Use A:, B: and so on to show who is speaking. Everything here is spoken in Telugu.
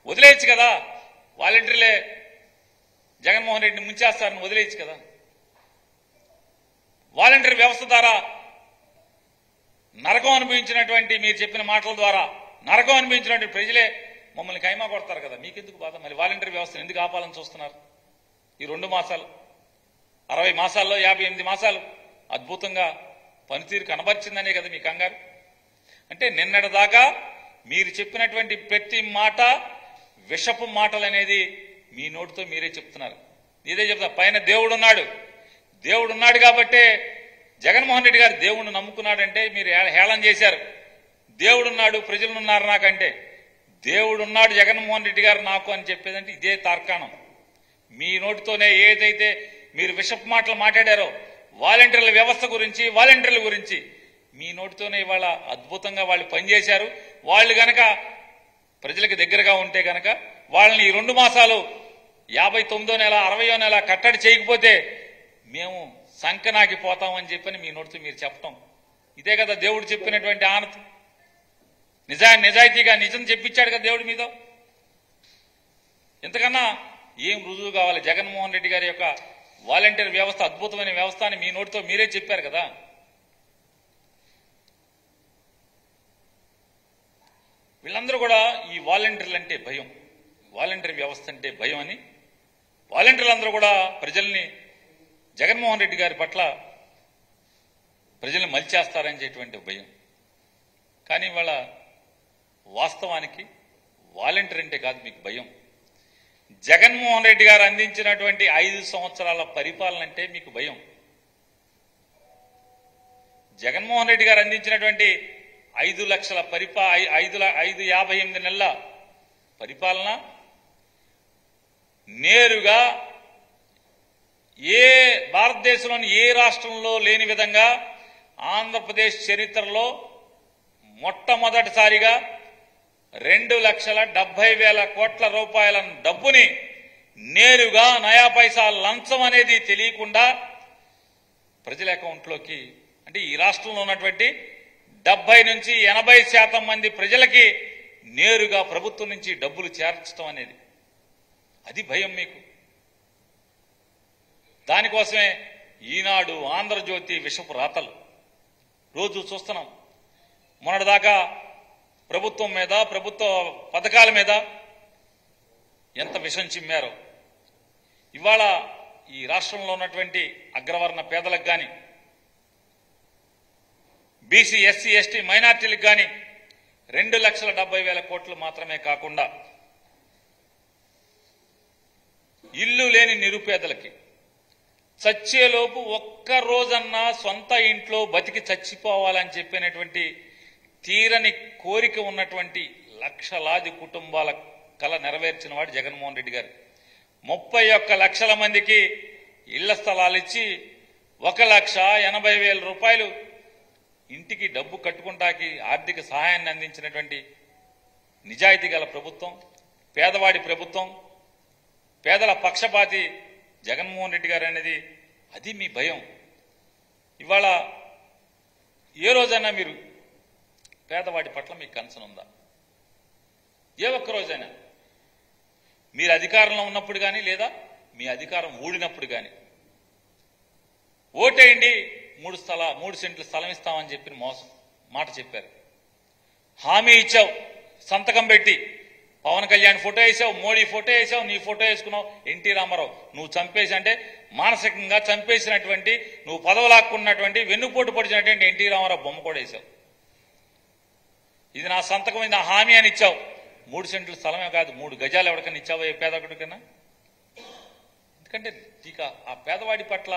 A: వదిలేయచ్చు కదా, వాలంటీర్లే జగన్మోహన్ రెడ్డిని ముంచేస్తారని వదిలేయచ్చు కదా. వాలంటీర్ వ్యవస్థ ద్వారా నరకం అనుభవించినటువంటి, మీరు చెప్పిన మాటల ద్వారా నరకం అనుభవించినటువంటి ప్రజలే మమ్మల్ని కైమా కొడతారు కదా. మీకెందుకు బాధ? మళ్ళీ వాలంటీర్ వ్యవస్థను ఎందుకు ఆపాలని చూస్తున్నారు? ఈ 2 మాసాలు, 60 మాసాల్లో 58 మాసాలు అద్భుతంగా పనితీరు కనబరిచిందనే కదా మీ కంగారు. అంటే నిన్నటిదాకా మీరు చెప్పినటువంటి ప్రతి మాట విషపు మాటలు అనేది మీ నోటితో మీరే చెప్తున్నారు. ఇదే చెప్తా, పైన దేవుడున్నాడు, దేవుడున్నాడు కాబట్టే జగన్మోహన్ రెడ్డి గారు దేవుణ్ణి నమ్ముకున్నాడంటే మీరు హేళన చేశారు. దేవుడున్నాడు, ప్రజలున్నారు నాకంటే, దేవుడున్నాడు జగన్మోహన్ రెడ్డి గారు నాకు అని చెప్పేదంటే ఇదే తార్కాణం. మీ నోటితోనే ఏదైతే మీరు విషపు మాటలు మాట్లాడారో వాలంటీర్ల వ్యవస్థ గురించి, వాలంటీర్ల గురించి మీ నోటితోనే ఇవాళ అద్భుతంగా వాళ్ళు పనిచేశారు. వాళ్ళు గనక ప్రజలకు దగ్గరగా ఉంటే గనక వాళ్ళని ఈ 2 మాసాలు 59వ నెల 60వ నెల కట్టడి చేయకపోతే మేము సంకనాకి పోతామని చెప్పని మీ నోటితో మీరు చెప్పటం ఇదే కదా దేవుడు చెప్పినటువంటి ఆనతి. నిజాయితీగా నిజం చెప్పించాడు కదా దేవుడి మీద. ఎంతకన్నా ఏం రుజువు కావాలి? జగన్మోహన్ రెడ్డి గారి యొక్క వాలంటీర్ వ్యవస్థ అద్భుతమైన వ్యవస్థ అని మీ నోటితో మీరే చెప్పారు కదా. వీళ్ళందరూ కూడా ఈ వాలంటీర్లు అంటే భయం, వాలంటీర్ వ్యవస్థ అంటే భయం అని వాలంటీర్లందరూ కూడా ప్రజల్ని జగన్మోహన్ రెడ్డి గారి పట్ల ప్రజల్ని మలిచేస్తారనేటువంటి భయం. కానీ వాళ్ళ వాస్తవానికి వాలంటీర్ అంటే కాదు మీకు భయం. జగన్మోహన్ రెడ్డి గారు అందించినటువంటి 5 సంవత్సరాల పరిపాలన అంటే మీకు భయం. జగన్మోహన్ రెడ్డి గారు అందించినటువంటి 5 లక్షల 58 నెలల పరిపాలన నేరుగా భారతదేశంలోని ఏ రాష్ట్రంలో లేని విధంగా ఆంధ్రప్రదేశ్ చరిత్రలో మొట్టమొదటిసారిగా 2,70,000 కోట్ల రూపాయల డబ్బుని నేరుగా నయా పైసా లంచం అనేది తెలియకుండా ప్రజల అకౌంట్లోకి, అంటే ఈ రాష్ట్రంలో ఉన్నటువంటి 70 నుంచి 80% మంది ప్రజలకి నేరుగా ప్రభుత్వం నుంచి డబ్బులు చేర్చడం అనేది, అది భయం మీకు. దానికోసమే ఈనాడు, ఆంధ్రజ్యోతి విషపు రాతలు రోజు చూస్తున్నాం. మొన్నటిదాకా ప్రభుత్వం మీద, ప్రభుత్వ పథకాల మీద ఎంత విషం చిమ్మారో. ఇవాళ ఈ రాష్ట్రంలో ఉన్నటువంటి అగ్రవర్ణ పేదలకు కానీ, బీసీ, ఎస్సీ, ఎస్టీ, మైనార్టీలకు కానీ 2,70,000 కోట్లు మాత్రమే కాకుండా ఇల్లు లేని నిరుపేదలకి చచ్చేలోపు ఒక్క రోజన్నా సొంత ఇంట్లో బతికి చచ్చిపోవాలని చెప్పినటువంటి తీరని కోరిక ఉన్నటువంటి లక్షలాది కుటుంబాల కల నెరవేర్చిన వాడు జగన్మోహన్ రెడ్డి గారు. 31 లక్షల మందికి ఇళ్ల స్థలాలు ఇచ్చి 1,80,000 రూపాయలు ఇంటికి డబ్బు కట్టుకుంటాకి ఆర్థిక సహాయాన్ని అందించినటువంటి నిజాయితీ గల ప్రభుత్వం, పేదవాడి ప్రభుత్వం, పేదల పక్షపాతి జగన్మోహన్ రెడ్డి గారు అనేది, అది మీ భయం. ఇవాళ ఏ రోజైనా మీరు పేదవాడి పట్ల మీకు కన్సర్న్ ఉందా? ఏ ఒక్క రోజైనా మీరు అధికారంలో ఉన్నప్పుడు కానీ, లేదా మీ అధికారం ఊడినప్పుడు కానీ ఓటేయండి 3 సెంట్ల స్థలం ఇస్తామని చెప్పిన మాట చెప్పారు, హామీ ఇచ్చావు, సంతకం పెట్టి పవన్ కళ్యాణ్ ఫోటో వేసావు, మోడీ ఫోటో వేసావు, నీ ఫోటో వేసుకున్నావు, ఎన్టీ రామారావు నువ్వు చంపేసి, అంటే మానసికంగా చంపేసినటువంటి, నువ్వు పదవలాక్కున్నటువంటి, వెన్నుపోటు పొడిచినటువంటి ఎన్టీ రామారావు బొమ్మ కూడా వేసావు. ఇది నా సంతకం, ఇది నా హామీ అని ఇచ్చావు. 3 సెంట్ల స్థలమే కాదు, 3 గజాలు ఎవరికైనా ఇచ్చావో ఏ పేదవాడికైనా? ఎందుకంటే ఇక ఆ పేదవాడి పట్ల